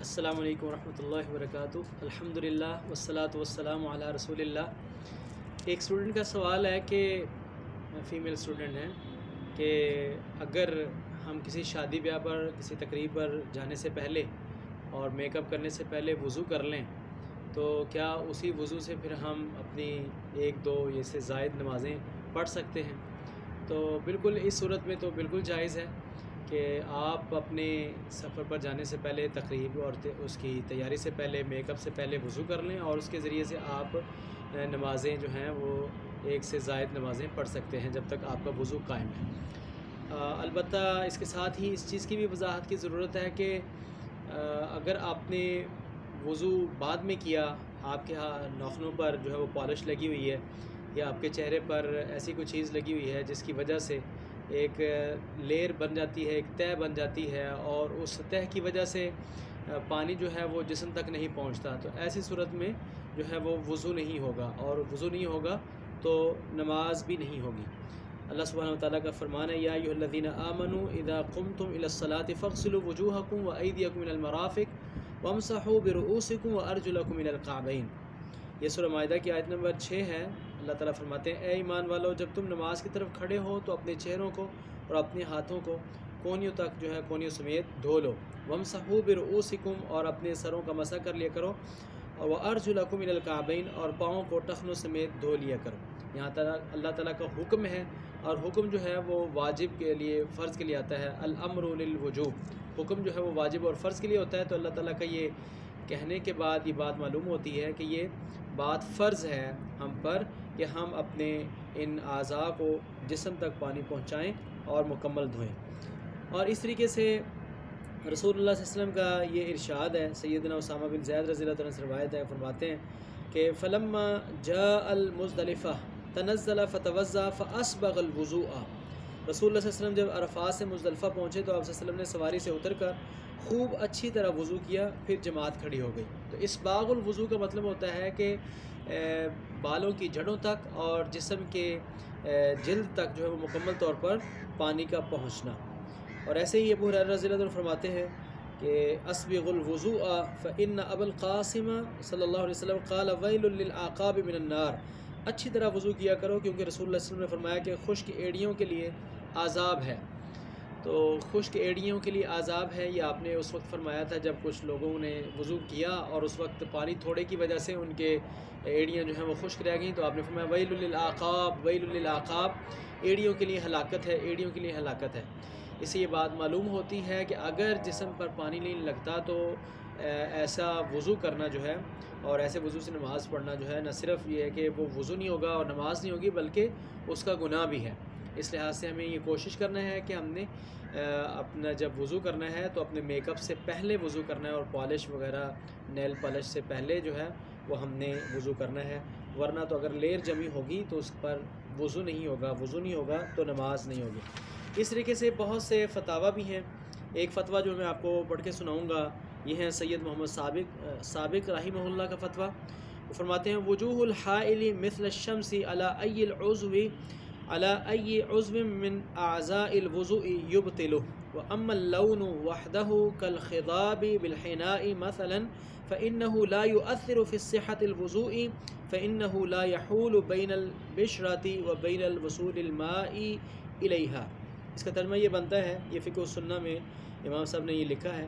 السلام علیکم ورحمۃ اللہ وبرکاتہ۔ الحمدللہ والصلاۃ والسلام علی رسول اللہ۔ ایک اسٹوڈنٹ کا سوال ہے کہ فیمیل اسٹوڈنٹ ہیں کہ اگر ہم کسی شادی بیاہ پر کسی تقریب پر جانے سے پہلے اور میک اپ کرنے سے پہلے وضو کر لیں تو کیا اسی وضو سے پھر ہم اپنی ایک دو یہ سے زائد نمازیں پڑھ سکتے ہیں؟ تو بالکل اس صورت میں تو بالکل جائز ہے کہ آپ اپنے سفر پر جانے سے پہلے تقریب اور اس کی تیاری سے پہلے میک اپ سے پہلے وضو کر لیں اور اس کے ذریعے سے آپ نمازیں جو ہیں وہ ایک سے زائد نمازیں پڑھ سکتے ہیں جب تک آپ کا وضو قائم ہے۔ البتہ اس کے ساتھ ہی اس چیز کی بھی وضاحت کی ضرورت ہے کہ اگر آپ نے وضو بعد میں کیا، آپ کے ناخنوں پر جو ہے وہ پالش لگی ہوئی ہے یا آپ کے چہرے پر ایسی کوئی چیز لگی ہوئی ہے جس کی وجہ سے ایک لیئر بن جاتی ہے، ایک تہہ بن جاتی ہے اور اس تہہ کی وجہ سے پانی جو ہے وہ جسم تک نہیں پہنچتا، تو ایسی صورت میں جو ہے وہ وضو نہیں ہوگا، اور وضو نہیں ہوگا تو نماز بھی نہیں ہوگی۔ اللہ سبحانہ وتعالیٰ کا فرمان ہے یا ایھا الذین آمنوا اذا قمتم الى الصلاۃ فاغسلوا وجوہکم وایدیکم الى المرافق وامسحوا برؤوسکم وارجلکم الى الکعبین۔ یہ سورہ مائدہ کی آیت نمبر 6 ہے۔ اللہ تعالیٰ فرماتے ہیں اے ایمان والو، جب تم نماز کی طرف کھڑے ہو تو اپنے چہروں کو اور اپنے ہاتھوں کو کونیوں تک جو ہے کونیوں سمیت دھو لو، وامسحوا برؤوسکم اور اپنے سروں کا مسح کر لیا کرو، اور وارجلکم الی الکعبین اور پاؤں کو ٹخنوں سمیت دھو لیا کرو۔ یہاں اللہ تعالیٰ کا حکم ہے، اور حکم جو ہے وہ واجب کے لیے فرض کے لیے آتا ہے، الامر للوجوب، حکم جو ہے وہ واجب اور فرض کے لیے ہوتا ہے۔ تو اللہ تعالیٰ کا یہ کہنے کے بعد یہ بات معلوم ہوتی ہے کہ یہ بات فرض ہے ہم پر کہ ہم اپنے ان اعضاء کو جسم تک پانی پہنچائیں اور مکمل دھوئیں۔ اور اس طریقے سے رسول اللہ صلی اللہ علیہ وسلم کا یہ ارشاد ہے، سیدنا اسامہ بن زید رضی اللہ عنہ سے روایت ہے، فرماتے ہیں کہ فلما جاء المزدلفہ تنزل فتوضا فاسبغ الوضوء۔ رسول اللہ صلی اللہ علیہ وسلم جب عرفات سے مزدلفہ پہنچے تو آپ صلی اللہ علیہ وسلم نے سواری سے اتر کر خوب اچھی طرح وضو کیا، پھر جماعت کھڑی ہو گئی۔ تو اسباغ الوضو کا مطلب ہوتا ہے کہ بالوں کی جڑوں تک اور جسم کے جلد تک جو ہے وہ مکمل طور پر پانی کا پہنچنا۔ اور ایسے ہی ابو ہریرہ رضی اللہ عنہ فرماتے ہیں کہ اسبغ الوضوء فإن ابا القاسم صلی اللہ علیہ وسلم قال ویل للعقاب من النار۔ اچھی طرح وضو کیا کرو کیونکہ رسول اللہ صلی اللہ علیہ وسلم نے فرمایا کہ خشک ایڑیوں کے لیے عذاب ہے۔ تو خشک ایڑیوں کے لیے عذاب ہے، یہ آپ نے اس وقت فرمایا تھا جب کچھ لوگوں نے وضو کیا اور اس وقت پانی تھوڑے کی وجہ سے ان کے ایڑیاں جو ہیں وہ خشک رہ گئیں، تو آپ نے فرمایا ویل للعقاب، ویل للعقاب، ایڑیوں کے لیے ہلاکت ہے، ایڑیوں کے لیے ہلاکت ہے۔ اس سے یہ بات معلوم ہوتی ہے کہ اگر جسم پر پانی نہیں لگتا تو ایسا وضو کرنا جو ہے اور ایسے وضو سے نماز پڑھنا جو ہے، نہ صرف یہ ہے کہ وہ وضو نہیں ہوگا اور نماز نہیں ہوگی بلکہ اس کا گناہ بھی ہے۔ اس لحاظ سے ہمیں یہ کوشش کرنا ہے کہ ہم نے اپنا جب وضو کرنا ہے تو اپنے میک اپ سے پہلے وضو کرنا ہے، اور پالش وغیرہ نیل پالش سے پہلے جو ہے وہ ہم نے وضو کرنا ہے، ورنہ تو اگر لیئر جمی ہوگی تو اس پر وضو نہیں ہوگا تو نماز نہیں ہوگی۔ اس طریقے سے بہت سے فتاویٰ بھی ہیں۔ ایک فتویٰ جو میں آپ کو پڑھ کے سناؤں گا یہ ہے سید محمد سابق رحمہ اللہ کا فتویٰ۔ وہ فرماتے ہیں وجوہ الحائل مثل الشمس على أي عضو من أعضاء الوضوء يبطله، وأما اللون وحده كالخضاب بالحناء مثلا فإنه لا يؤثر في صحة الوضوء، فإنه لا يحول بين البشرة وبين الوصول الماء إليها۔ اس کا ترجمہ یہ بنتا ہے، یہ فقہ السنہ میں امام صاحب نے یہ لکھا ہے،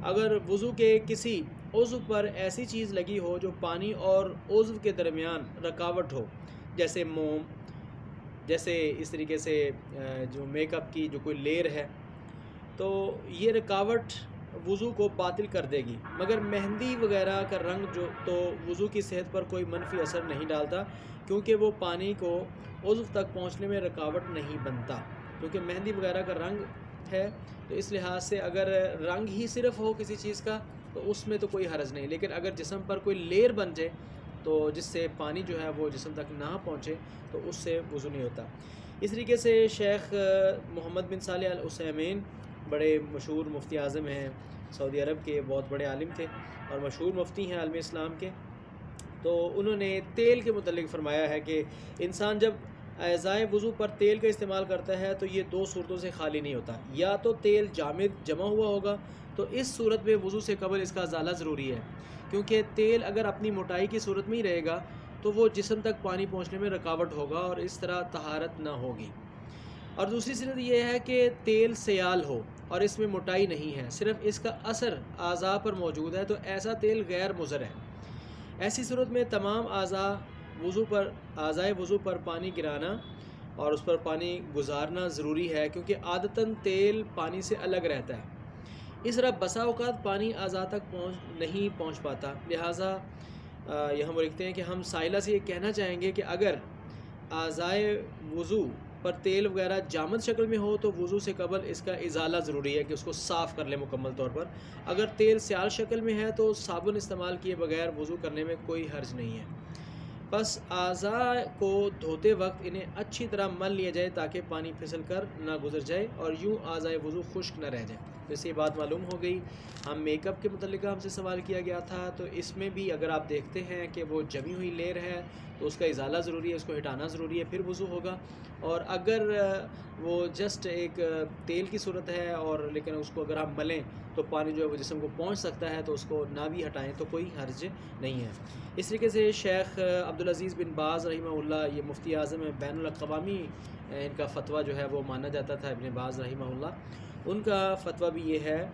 اگر وضو کے کسی عضو پر ایسی چیز لگی ہو جو پانی اور عضو کے درمیان رکاوٹ ہو، جیسے موم، جیسے اس طریقے سے جو میک اپ کی جو کوئی لیئر ہے، تو یہ رکاوٹ وضو کو باطل کر دے گی، مگر مہندی وغیرہ کا رنگ جو تو وضو کی صحت پر کوئی منفی اثر نہیں ڈالتا، کیونکہ وہ پانی کو عضو تک پہنچنے میں رکاوٹ نہیں بنتا، کیونکہ مہندی وغیرہ کا رنگ ہے۔ تو اس لحاظ سے اگر رنگ ہی صرف ہو کسی چیز کا تو اس میں تو کوئی حرج نہیں، لیکن اگر جسم پر کوئی لیئر بن جائے تو جس سے پانی جو ہے وہ جسم تک نہ پہنچے تو اس سے وضو نہیں ہوتا۔ اس طریقے سے شیخ محمد بن صالح العثیمین بڑے مشہور مفتی اعظم ہیں، سعودی عرب کے بہت بڑے عالم تھے اور مشہور مفتی ہیں عالم اسلام کے، تو انہوں نے تیل کے متعلق فرمایا ہے کہ انسان جب اعضائے وضو پر تیل کا استعمال کرتا ہے تو یہ دو صورتوں سے خالی نہیں ہوتا، یا تو تیل جامد جمع ہوا ہوگا تو اس صورت میں وضو سے قبل اس کا ازالہ ضروری ہے، کیونکہ تیل اگر اپنی موٹائی کی صورت میں ہی رہے گا تو وہ جسم تک پانی پہنچنے میں رکاوٹ ہوگا اور اس طرح طہارت نہ ہوگی۔ اور دوسری صورت یہ ہے کہ تیل سیال ہو اور اس میں موٹائی نہیں ہے، صرف اس کا اثر اعضاء پر موجود ہے، تو ایسا تیل غیر مضر ہے۔ ایسی صورت میں تمام اعضائے وضو پر پانی گرانا اور اس پر پانی گزارنا ضروری ہے، کیونکہ عادتاً تیل پانی سے الگ رہتا ہے۔ اس طرح بسا اوقات پانی اعضاء تک نہیں پہنچ پاتا، لہٰذا یہاں وہ لکھتے ہیں کہ ہم سائلہ سے یہ کہنا چاہیں گے کہ اگر اعضائے وضو پر تیل وغیرہ جامد شکل میں ہو تو وضو سے قبل اس کا ازالہ ضروری ہے کہ اس کو صاف کر لیں مکمل طور پر۔ اگر تیل سیال شکل میں ہے تو صابن استعمال کیے بغیر وضو کرنے میں کوئی حرج نہیں ہے۔ بس اعضاء کو دھوتے وقت انہیں اچھی طرح مل لیا جائے تاکہ پانی پھسل کر نہ گزر جائے اور یوں اعضائے وضو خشک نہ رہ جائیں۔ تو اس سے یہ بات معلوم ہو گئی۔ ہم میک اپ کے متعلقہ ہم سے سوال کیا گیا تھا، تو اس میں بھی اگر آپ دیکھتے ہیں کہ وہ جمی ہوئی لیئر ہے تو اس کا ازالہ ضروری ہے، اس کو ہٹانا ضروری ہے، پھر وضو ہوگا۔ اور اگر وہ جسٹ ایک تیل کی صورت ہے اور لیکن اس کو اگر ہم ملیں تو پانی جو ہے وہ جسم کو پہنچ سکتا ہے، تو اس کو نہ بھی ہٹائیں تو کوئی حرج نہیں ہے۔ اس طریقے سے شیخ عبدالعزیز بن باز رحمہ اللہ، یہ مفتی اعظم بین الاقوامی، ان کا فتویٰ جو ہے وہ مانا جاتا تھا، ابن باز رحمہ اللہ، ان کا فتویٰ بھی یہ ہے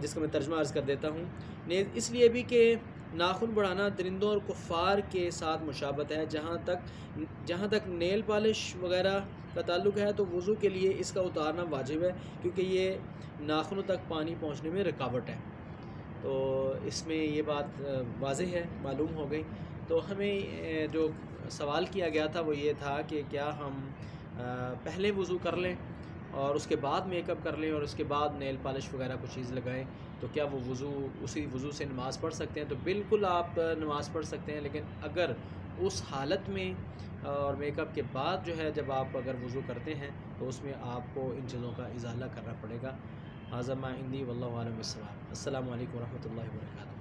جس کا میں ترجمہ عرض کر دیتا ہوں۔ اس لیے بھی کہ ناخن بڑھانا درندوں اور کفار کے ساتھ مشابہت ہے۔ جہاں تک نیل پالش وغیرہ کا تعلق ہے تو وضو کے لیے اس کا اتارنا واجب ہے، کیونکہ یہ ناخنوں تک پانی پہنچنے میں رکاوٹ ہے۔ تو اس میں یہ بات واضح ہے، معلوم ہو گئی۔ تو ہمیں جو سوال کیا گیا تھا وہ یہ تھا کہ کیا ہم پہلے وضو کر لیں اور اس کے بعد میک اپ کر لیں اور اس کے بعد نیل پالش وغیرہ کچھ چیز لگائیں، تو کیا وہ اسی وضو سے نماز پڑھ سکتے ہیں؟ تو بالکل آپ نماز پڑھ سکتے ہیں، لیکن اگر اس حالت میں اور میک اپ کے بعد جو ہے جب آپ اگر وضو کرتے ہیں تو اس میں آپ کو ان چیزوں کا ازالہ کرنا پڑے گا۔ ھذا ما عندی واللہ اعلم بالصواب۔ السلام علیکم ورحمۃ اللہ وبرکاتہ۔